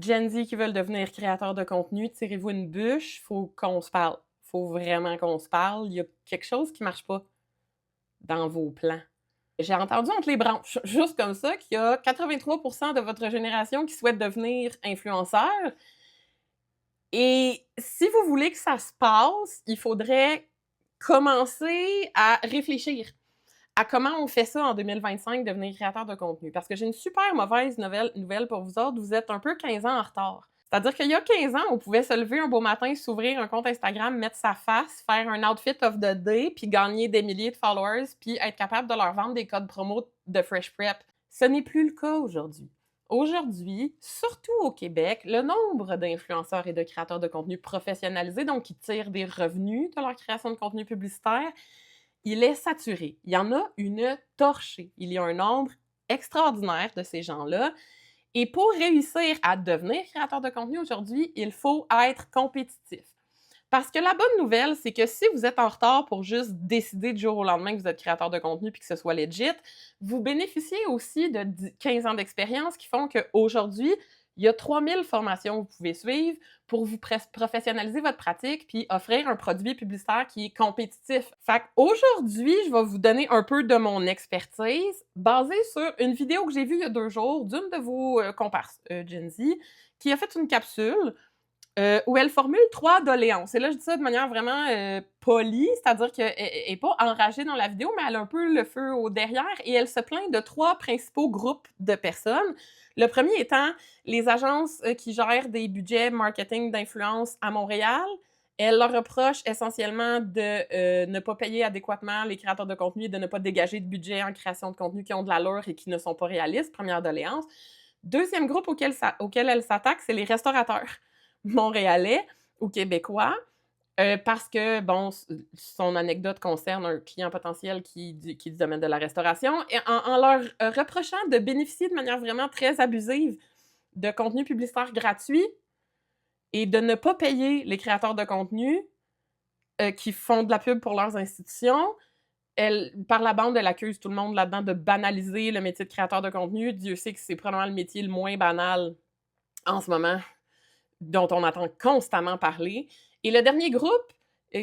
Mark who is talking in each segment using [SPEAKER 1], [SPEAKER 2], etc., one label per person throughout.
[SPEAKER 1] Gen Z qui veulent devenir créateurs de contenu, tirez-vous une bûche, faut qu'on se parle. Faut vraiment qu'on se parle. Il y a quelque chose qui marche pas dans vos plans. J'ai entendu entre les branches, juste comme ça, qu'il y a 83% de votre génération qui souhaite devenir influenceur. Et si vous voulez que ça se passe, il faudrait commencer à réfléchir à comment on fait ça en 2025, devenir créateur de contenu. Parce que j'ai une super mauvaise nouvelle pour vous autres, vous êtes un peu 15 ans en retard. C'est-à-dire qu'il y a 15 ans, on pouvait se lever un beau matin, s'ouvrir un compte Instagram, mettre sa face, faire un outfit of the day, puis gagner des milliers de followers, puis être capable de leur vendre des codes promo de Fresh Prep. Ce n'est plus le cas aujourd'hui. Aujourd'hui, surtout au Québec, le nombre d'influenceurs et de créateurs de contenu professionnalisés, donc qui tirent des revenus de leur création de contenu publicitaire, il est saturé. Il y en a une torchée. Il y a un nombre extraordinaire de ces gens-là. Et pour réussir à devenir créateur de contenu aujourd'hui, il faut être compétitif. Parce que la bonne nouvelle, c'est que si vous êtes en retard pour juste décider du jour au lendemain que vous êtes créateur de contenu puis que ce soit legit, vous bénéficiez aussi de 15 ans d'expérience qui font qu'aujourd'hui, il y a 3000 formations que vous pouvez suivre pour vous professionnaliser votre pratique puis offrir un produit publicitaire qui est compétitif. Fait qu'aujourd'hui, je vais vous donner un peu de mon expertise basée sur une vidéo que j'ai vue il y a 2 jours d'une de vos comparses Gen Z qui a fait une capsule où elle formule 3 doléances. Et là, je dis ça de manière vraiment polie, c'est-à-dire qu'elle n'est pas enragée dans la vidéo, mais elle a un peu le feu au derrière et elle se plaint de 3 principaux groupes de personnes. Le premier étant les agences qui gèrent des budgets marketing d'influence à Montréal. Elle leur reproche essentiellement de ne pas payer adéquatement les créateurs de contenu et de ne pas dégager de budget en création de contenu qui ont de l'allure et qui ne sont pas réalistes. Première doléance. Deuxième groupe auquel elle s'attaque, c'est les restaurateurs montréalais ou québécois, parce que, bon, son anecdote concerne un client potentiel qui est du domaine de la restauration, et en leur reprochant de bénéficier de manière vraiment très abusive de contenu publicitaire gratuit et de ne pas payer les créateurs de contenu qui font de la pub pour leurs institutions. Par la bande, elle accuse tout le monde là-dedans de banaliser le métier de créateur de contenu. Dieu sait que c'est probablement le métier le moins banal en ce moment, dont on entend constamment parler. Et le dernier groupe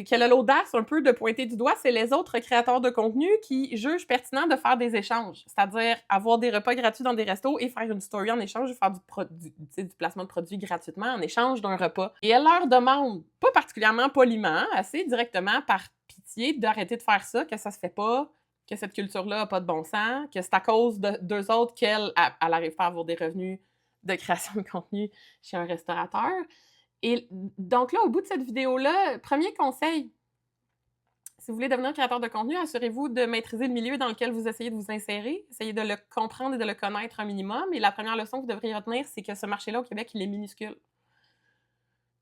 [SPEAKER 1] qu'elle a l'audace un peu de pointer du doigt, c'est les autres créateurs de contenu qui jugent pertinent de faire des échanges, c'est-à-dire avoir des repas gratuits dans des restos et faire une story en échange, faire du placement de produits gratuitement en échange d'un repas. Et elle leur demande, pas particulièrement poliment, assez directement, par pitié, d'arrêter de faire ça, que ça se fait pas, que cette culture-là n'a pas de bon sens, que c'est à cause d'eux autres qu'elle n'arrive pas à avoir des revenus de création de contenu chez un restaurateur. Et donc là, au bout de cette vidéo-là, premier conseil, si vous voulez devenir créateur de contenu, assurez-vous de maîtriser le milieu dans lequel vous essayez de vous insérer, essayez de le comprendre et de le connaître un minimum. Et la première leçon que vous devriez retenir, c'est que ce marché-là au Québec, il est minuscule.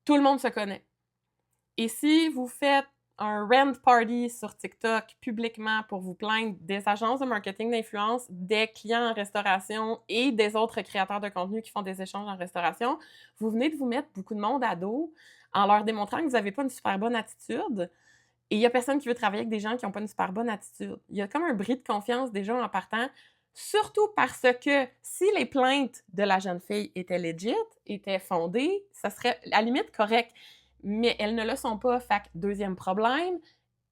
[SPEAKER 1] Tout le monde se connaît. Et si vous faites un rant party sur TikTok publiquement pour vous plaindre des agences de marketing d'influence, des clients en restauration et des autres créateurs de contenu qui font des échanges en restauration, vous venez de vous mettre beaucoup de monde à dos en leur démontrant que vous n'avez pas une super bonne attitude. Et il n'y a personne qui veut travailler avec des gens qui n'ont pas une super bonne attitude. Il y a comme un bris de confiance déjà en partant, surtout parce que si les plaintes de la jeune fille étaient legit, étaient fondées, ça serait à la limite correct. Mais elles ne le sont pas. Fait que deuxième problème,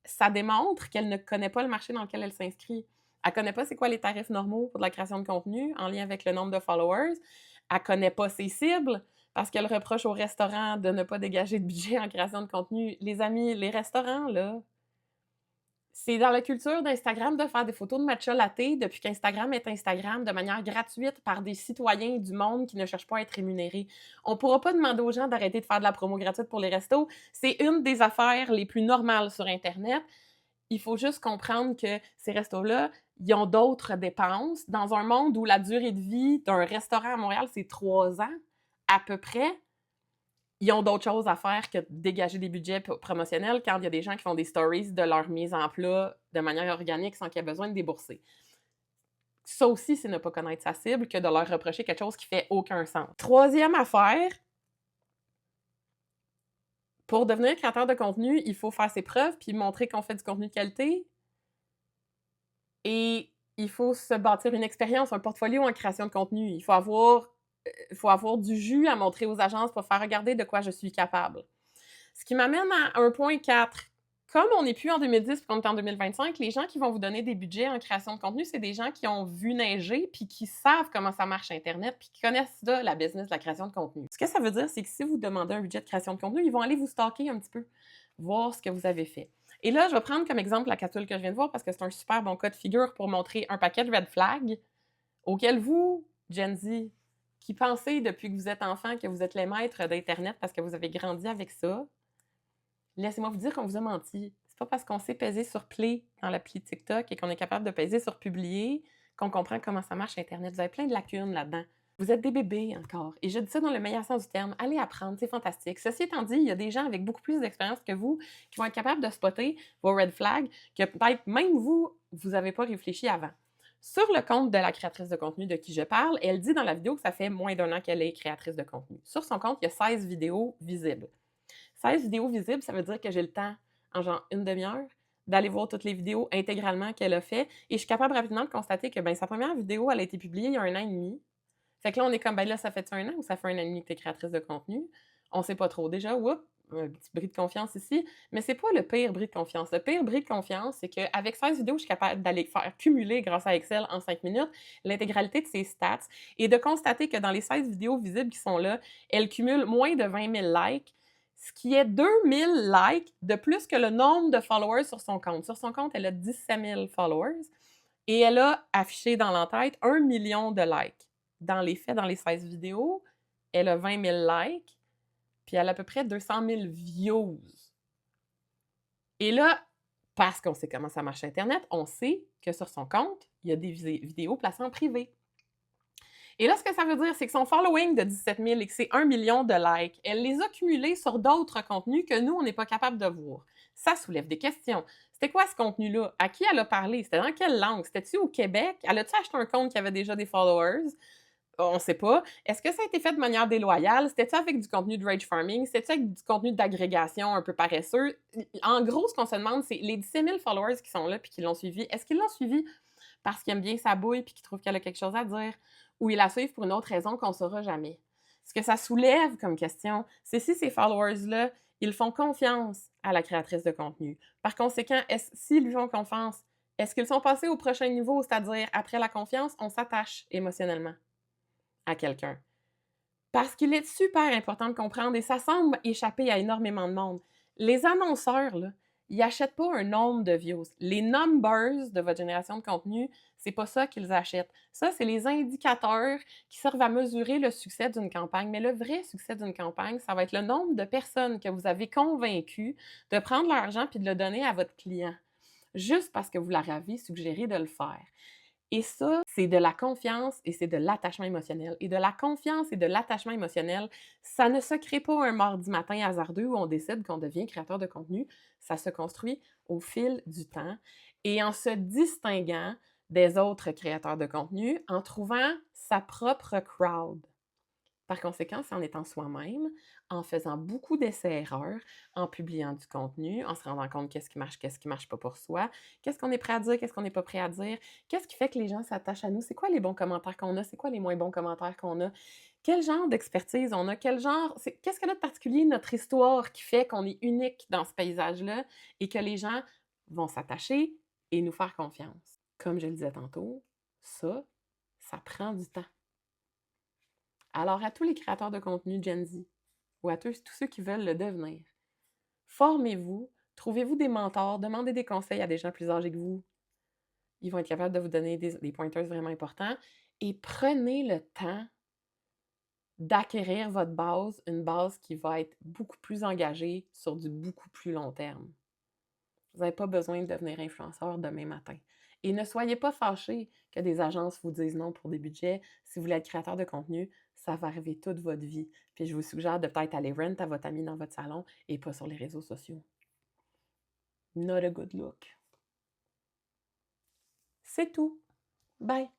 [SPEAKER 1] ça démontre qu'elle ne connaît pas le marché dans lequel elle s'inscrit. Elle ne connaît pas c'est quoi les tarifs normaux pour de la création de contenu en lien avec le nombre de followers. Elle ne connaît pas ses cibles parce qu'elle reproche aux restaurants de ne pas dégager de budget en création de contenu. Les amis, les restaurants, là, c'est dans la culture d'Instagram de faire des photos de matcha latte depuis qu'Instagram est Instagram de manière gratuite par des citoyens du monde qui ne cherchent pas à être rémunérés. On ne pourra pas demander aux gens d'arrêter de faire de la promo gratuite pour les restos. C'est une des affaires les plus normales sur Internet. Il faut juste comprendre que ces restos-là, ils ont d'autres dépenses. Dans un monde où la durée de vie d'un restaurant à Montréal, c'est 3 ans à peu près, ils ont d'autres choses à faire que de dégager des budgets promotionnels quand il y a des gens qui font des stories de leur mise en plat de manière organique sans qu'il y ait besoin de débourser. Ça aussi, c'est ne pas connaître sa cible que de leur reprocher quelque chose qui fait aucun sens. Troisième affaire, pour devenir créateur de contenu, il faut faire ses preuves puis montrer qu'on fait du contenu de qualité. Et il faut se bâtir une expérience, un portfolio en création de contenu. Il faut avoir faut avoir du jus à montrer aux agences pour faire regarder de quoi je suis capable. Ce qui m'amène à 1.4. Comme on n'est plus en 2010 et qu'on est en 2025, les gens qui vont vous donner des budgets en création de contenu, c'est des gens qui ont vu neiger puis qui savent comment ça marche Internet puis qui connaissent ça, la business de la création de contenu. Ce que ça veut dire, c'est que si vous demandez un budget de création de contenu, ils vont aller vous stalker un petit peu, voir ce que vous avez fait. Et là, je vais prendre comme exemple la capsule que je viens de voir parce que c'est un super bon cas de figure pour montrer un paquet de red flags auxquels vous, Gen Z, qui pensez depuis que vous êtes enfant que vous êtes les maîtres d'Internet parce que vous avez grandi avec ça, laissez-moi vous dire qu'on vous a menti. C'est pas parce qu'on sait peser sur play dans l'appli TikTok et qu'on est capable de peser sur publier qu'on comprend comment ça marche Internet. Vous avez plein de lacunes là-dedans. Vous êtes des bébés encore. Et je dis ça dans le meilleur sens du terme. Allez apprendre, c'est fantastique. Ceci étant dit, il y a des gens avec beaucoup plus d'expérience que vous qui vont être capables de spotter vos red flags que peut-être même vous n'avez pas réfléchi avant. Sur le compte de la créatrice de contenu de qui je parle, elle dit dans la vidéo que ça fait moins d'1 an qu'elle est créatrice de contenu. Sur son compte, il y a 16 vidéos visibles. 16 vidéos visibles, ça veut dire que j'ai le temps, en genre une demi-heure, d'aller voir toutes les vidéos intégralement qu'elle a fait. Et je suis capable rapidement de constater que sa première vidéo, elle a été publiée il y a 1 an et demi. Fait que là, on est comme, là, ça fait 1 an ou ça fait 1 an et demi que tu es créatrice de contenu? On sait pas trop. Déjà, un petit bris de confiance ici. Mais c'est pas le pire bris de confiance. Le pire bris de confiance, c'est qu'avec 16 vidéos, je suis capable d'aller faire cumuler, grâce à Excel, en 5 minutes, l'intégralité de ses stats et de constater que dans les 16 vidéos visibles qui sont là, elle cumule moins de 20 000 likes, ce qui est 2000 likes de plus que le nombre de followers sur son compte. Sur son compte, elle a 17 000 followers et elle a affiché dans l'entête 1 million de likes. Dans les faits, dans les 16 vidéos, elle a 20 000 likes, puis elle a à peu près 200 000 views. Et là, parce qu'on sait comment ça marche Internet, on sait que sur son compte, il y a des vidéos placées en privé. Et là, ce que ça veut dire, c'est que son following de 17 000 et que c'est 1 million de likes, elle les a cumulés sur d'autres contenus que nous, on n'est pas capable de voir. Ça soulève des questions. C'était quoi ce contenu-là? À qui elle a parlé? C'était dans quelle langue? C'était-tu au Québec? Elle a-tu acheté un compte qui avait déjà des followers? On ne sait pas. Est-ce que ça a été fait de manière déloyale? C'était-tu avec du contenu de rage farming? C'était-tu avec du contenu d'agrégation un peu paresseux? En gros, ce qu'on se demande, c'est les 17 000 followers qui sont là puis qui l'ont suivi, est-ce qu'ils l'ont suivi parce qu'ils aiment bien sa bouille puis qu'ils trouvent qu'elle a quelque chose à dire? Ou ils la suivent pour une autre raison qu'on ne saura jamais? Ce que ça soulève comme question, c'est si ces followers-là, ils font confiance à la créatrice de contenu. Par conséquent, s'ils lui font confiance, est-ce qu'ils sont passés au prochain niveau, c'est-à-dire après la confiance, on s'attache émotionnellement à quelqu'un? Parce qu'il est super important de comprendre, et ça semble échapper à énormément de monde. Les annonceurs, là, ils n'achètent pas un nombre de views. Les numbers de votre génération de contenu, c'est pas ça qu'ils achètent. Ça, c'est les indicateurs qui servent à mesurer le succès d'une campagne. Mais le vrai succès d'une campagne, ça va être le nombre de personnes que vous avez convaincues de prendre leur argent puis de le donner à votre client, juste parce que vous leur avez suggéré de le faire. Et ça, c'est de la confiance et c'est de l'attachement émotionnel. Et de la confiance et de l'attachement émotionnel, ça ne se crée pas un mardi matin hasardeux où on décide qu'on devient créateur de contenu. Ça se construit au fil du temps et en se distinguant des autres créateurs de contenu, en trouvant sa propre crowd. Par conséquent, c'est en étant soi-même, en faisant beaucoup d'essais-erreurs, en publiant du contenu, en se rendant compte qu'est-ce qui marche pas pour soi, qu'est-ce qu'on est prêt à dire, qu'est-ce qu'on n'est pas prêt à dire, qu'est-ce qui fait que les gens s'attachent à nous, c'est quoi les bons commentaires qu'on a, c'est quoi les moins bons commentaires qu'on a, quel genre d'expertise on a, qu'est-ce qu'elle a de particulier notre histoire qui fait qu'on est unique dans ce paysage-là et que les gens vont s'attacher et nous faire confiance. Comme je le disais tantôt, ça prend du temps. Alors, à tous les créateurs de contenu Gen Z, ou à tous ceux qui veulent le devenir, formez-vous, trouvez-vous des mentors, demandez des conseils à des gens plus âgés que vous. Ils vont être capables de vous donner des pointers vraiment importants. Et prenez le temps d'acquérir votre base, une base qui va être beaucoup plus engagée sur du beaucoup plus long terme. Vous n'avez pas besoin de devenir influenceur demain matin. Et ne soyez pas fâchés que des agences vous disent non pour des budgets. Si vous voulez être créateur de contenu, ça va arriver toute votre vie. Puis je vous suggère de peut-être aller rent à votre ami dans votre salon et pas sur les réseaux sociaux. Not a good look. C'est tout. Bye!